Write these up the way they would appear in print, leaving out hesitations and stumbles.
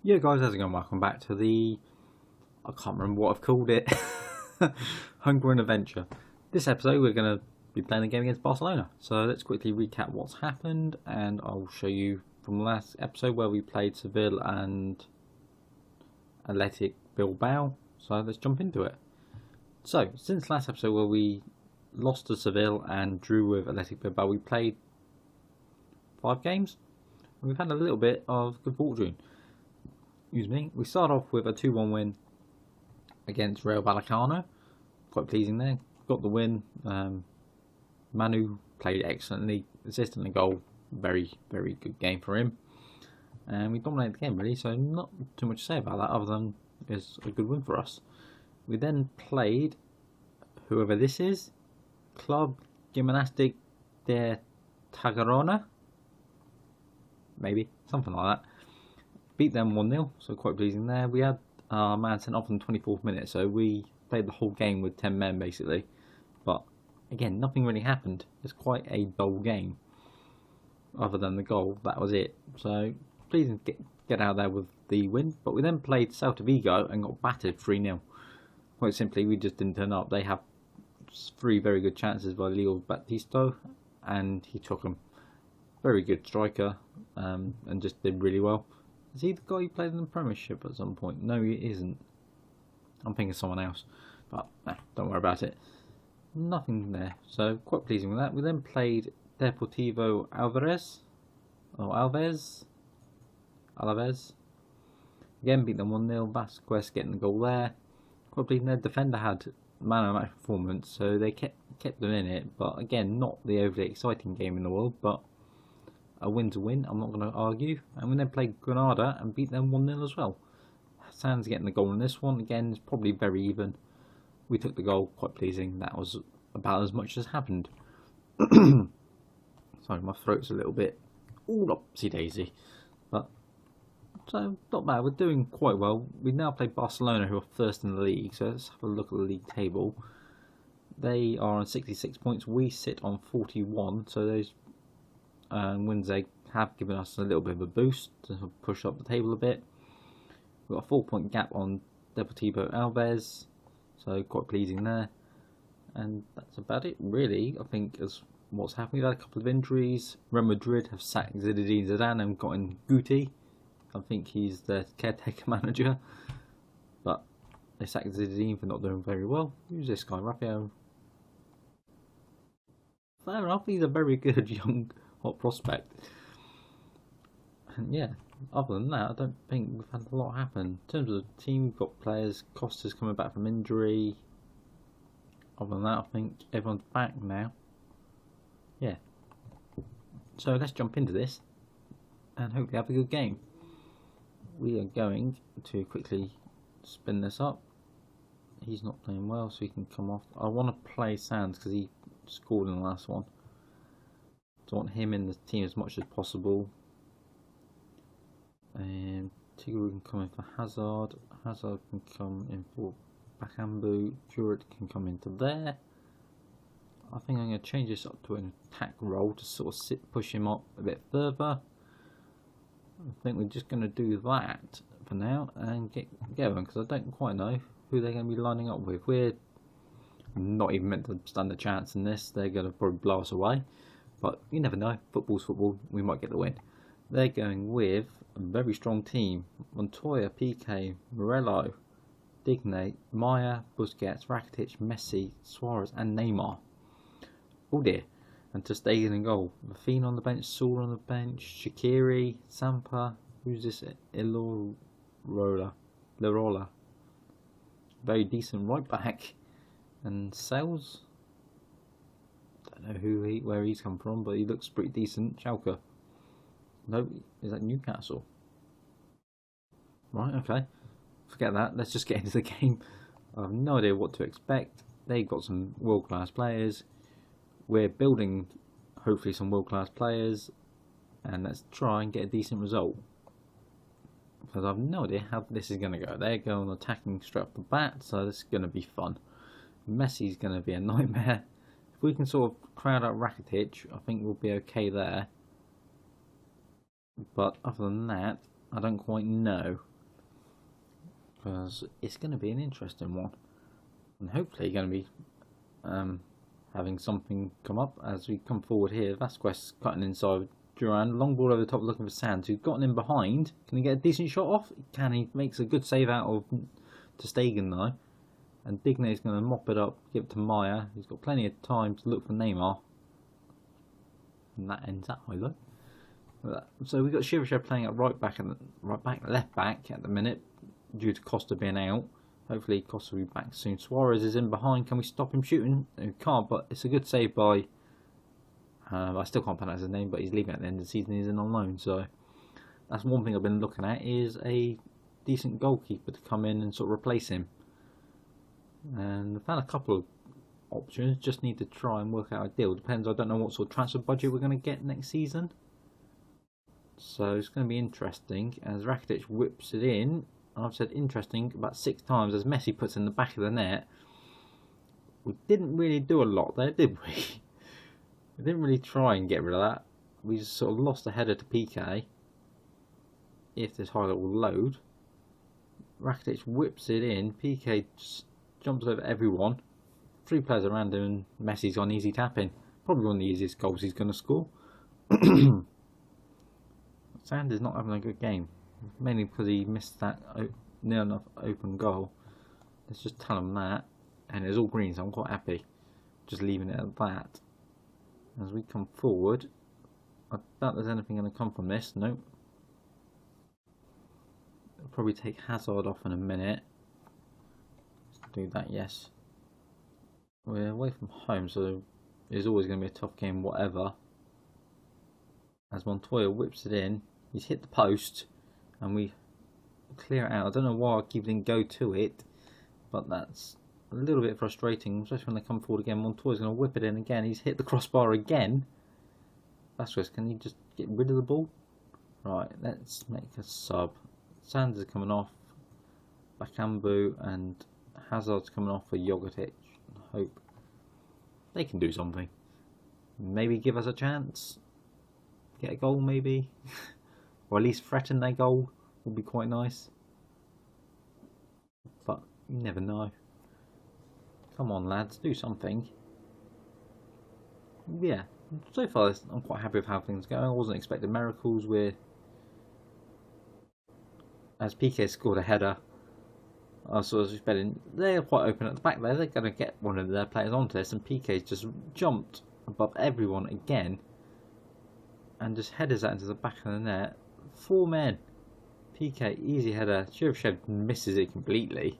Yo guys, how's it going? Welcome back to the, I can't remember what I've called it, Homegrown Adventure. This episode we're going to be playing a game against Barcelona. So let's quickly recap what's happened and I'll show you from the last episode where we played Seville and Athletic Bilbao. So let's jump into it. So, since last episode where we lost to Seville and drew with Athletic Bilbao, we played 5 games. And we've had a little bit of good fortune. Excuse me. We start off with a 2-1 win against Real Vallecano. Quite pleasing there. Got the win. Manu played excellently. Assist and a goal. Very, very good game for him. And we dominated the game really, so not too much to say about that other than it's a good win for us. We then played whoever this is. Club Gimnastic de Tagarona. Maybe. Something like that. Beat them 1-0, so quite pleasing there. We had our man sent off in the 24th minute, so we played the whole game with 10 men basically. But again, nothing really happened. It's quite a dull game. Other than the goal, that was it. So pleasing to get out there with the win. But we then played Celta Vigo and got battered 3-0. Quite simply, we just didn't turn up. They have 3 very good chances by Leo Baptisto, and he took them. Very good striker, and just did really well. Is he the guy who played in the Premiership at some point? No, he isn't. I'm thinking of someone else. But don't worry about it. Nothing there. So quite pleasing with that. We then played Deportivo Alvarez. Or Alves. Again, beat them 1-0. Vasquez getting the goal there. Quite pleasing. Their defender had man of match performance, so they kept them in it. But again, not the overly exciting game in the world, but a win's a win, I'm not going to argue. And we then played Granada and beat them 1-0 as well. Hassan's getting the goal in this one. Again, it's probably very even. We took the goal, quite pleasing. That was about as much as happened. Sorry, my throat's a little bit all upsy-daisy. But, so, not bad. We're doing quite well. We now play Barcelona, who are first in the league. So let's have a look at the league table. They are on 66 points. We sit on 41. So those wins they have given us a little bit of a boost to push up the table a bit. We've got a 4-point gap on Deportivo Alves, so quite pleasing there. And that's about it really, I think, as what's happened. We've had a couple of injuries. Real Madrid have sacked Zinedine Zidane and got in Guti. I think he's their caretaker manager, but they sacked Zinedine for not doing very well. Who's this guy? Rafael. Fair enough, he's a very good young hot prospect. And yeah, other than that, I don't think we've had a lot happen. In terms of the team, we've got players. Costa's coming back from injury. Other than that, I think everyone's back now. Yeah. So let's jump into this and hopefully have a good game. We are going to quickly spin this up. He's not playing well, so he can come off. I want to play Sands because he scored in the last one. So I want him in the team as much as possible. And Tigru can come in for Hazard. Hazard can come in for Bakambu. Jurek can come into there. I think I'm going to change this up to an attack role to sort of push him up a bit further. I think we're just going to do that for now and get going, because I don't quite know who they're going to be lining up with. We're not even meant to stand a chance in this. They're going to probably blow us away. But you never know. Football's football. We might get the win. They're going with a very strong team. Montoya, Piqué, Morello, Digne, Maya, Busquets, Rakitic, Messi, Suarez and Neymar. Oh dear. And to stay in goal. Rafinha on the bench, Saul on the bench, Shaqiri, Sampa. Who's this? Ilorola. Very decent right back. And Sales. Don't know where he's come from, but he looks pretty decent. Schalke. No, is that Newcastle? Right, okay. Forget that. Let's just get into the game. I have no idea what to expect. They've got some world-class players. We're building, hopefully, some world-class players. And let's try and get a decent result. Because I have no idea how this is going to go. They're going attacking straight off the bat, so this is going to be fun. Messi's going to be a nightmare. If we can sort of crowd out Rakitic, I think we'll be okay there. But other than that, I don't quite know, because it's going to be an interesting one, and hopefully going to be having something come up as we come forward here. Vasquez cutting inside Duran, long ball over the top looking for Sands, who's gotten in behind. Can he get a decent shot off? Can he? Makes a good save out of to Stegen though, and Digne's going to mop it up, give it to Maya. He's got plenty of time to look for Neymar, and that ends that highlight. So we've got Shivashev playing at left back at the minute due to Costa being out. Hopefully Costa will be back soon. Suarez is in behind. Can we stop him shooting? We can't, but it's a good save by... I still can't pronounce his name, but he's leaving at the end of the season. He's in on loan, so that's one thing I've been looking at, is a decent goalkeeper to come in and sort of replace him. And I found a couple of options. Just need to try and work out a deal. Depends. I don't know what sort of transfer budget we're going to get next season. So it's going to be interesting as Rakitic whips it in. I've said interesting about 6 times as Messi puts in the back of the net. We didn't really do a lot there, did we? We didn't really try and get rid of that. We just sort of lost the header to PK. If this highlight will load. Rakitic whips it in. PK just jumps over everyone. 3 players around him and Messi's on easy tapping. Probably one of the easiest goals he's going to score. Sand is not having a good game, mainly because he missed that near enough open goal. Let's just tell him that, and it's all green, so I'm quite happy. Just leaving it at that. As we come forward, I doubt there's anything going to come from this. Nope. I'll probably take Hazard off in a minute. Let's do that, yes. We're away from home, so it's always going to be a tough game, whatever. As Montoya whips it in, he's hit the post, and we clear it out. I don't know why I keep didn't go to it, but that's a little bit frustrating, especially when they come forward again. Montoya's going to whip it in again. He's hit the crossbar again. Vasquez, can you just get rid of the ball? Right, let's make a sub. Sanders coming off, Bakambu, and Hazard's coming off for Jogotic. I hope they can do something. Maybe give us a chance. Get a goal maybe, or at least threaten their goal would be quite nice, but you never know. Come on lads, do something. Yeah, so far I'm quite happy with how things go. I wasn't expecting miracles. As PK scored a header, I was sort of expecting they're quite open at the back there. They're going to get one of their players onto this, and PK's just jumped above everyone again. And just headers that into the back of the net. 4 men. PK, easy header. Shivashev misses it completely.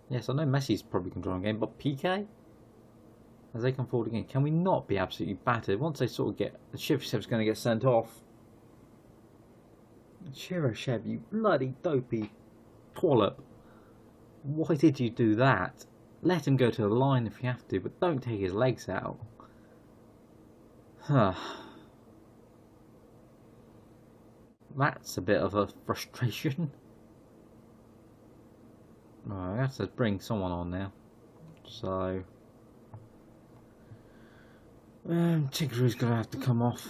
Yes, I know Messi's probably controlling the game, but PK? As they come forward again, can we not be absolutely battered? Once they sort of get... Shivashev's going to get sent off. Shivashev, you bloody dopey twallop. Why did you do that? Let him go to the line if you have to, but don't take his legs out. That's a bit of a frustration. Right, I have to bring someone on now. So Tigru's going to have to come off.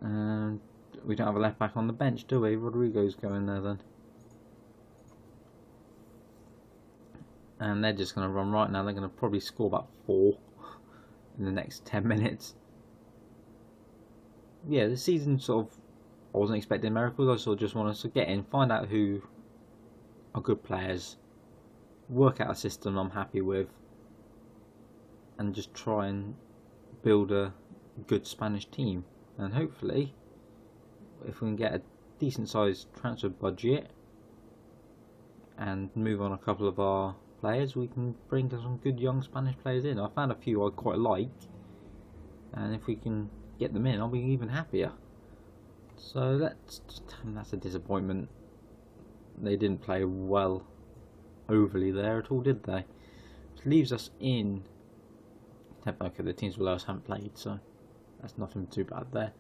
And we don't have a left back on the bench, do we? Rodrigo's going there then. And they're just going to run right now. They're going to probably score about 4 in the next 10 minutes. Yeah, the season sort of, I wasn't expecting miracles. I sort of just wanted to get in, find out who are good players, work out a system I'm happy with, and just try and build a good Spanish team. And hopefully, if we can get a decent sized transfer budget and move on a couple of our players, we can bring some good young Spanish players in. I found a few I quite like, and if we can get them in, I'll be even happier. So that's a disappointment. They didn't play well overly there at all, did they? Which leaves us in... Okay, the teams below us haven't played, so that's nothing too bad there.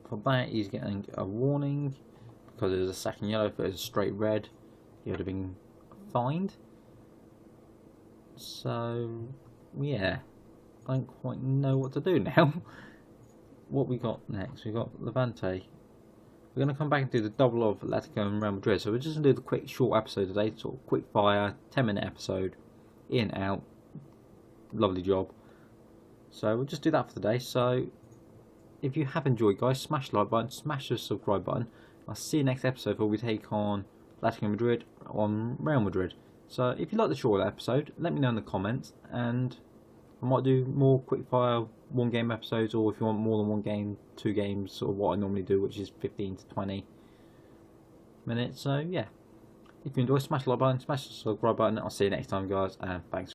For that, he's getting a warning because there's a second yellow. If it was a straight red, he would have been fined. So yeah, I don't quite know what to do now. what we got next? We got Levante. We're going to come back and do the double of Atletico and Real Madrid. So we're just going to do the quick, short episode today, sort of quick fire, 10-minute episode, in, out. Lovely job. So we'll just do that for the day. So if you have enjoyed, guys, smash the like button, smash the subscribe button. I'll see you next episode where we take on Atletico Madrid on Real Madrid. So if you like the short episode, let me know in the comments, and I might do more quick fire 1 game episodes, or if you want more than 1 game, 2 games, sort of what I normally do, which is 15 to 20 minutes. So yeah, if you enjoy, smash the like button, smash the subscribe button. I'll see you next time, guys, and thanks.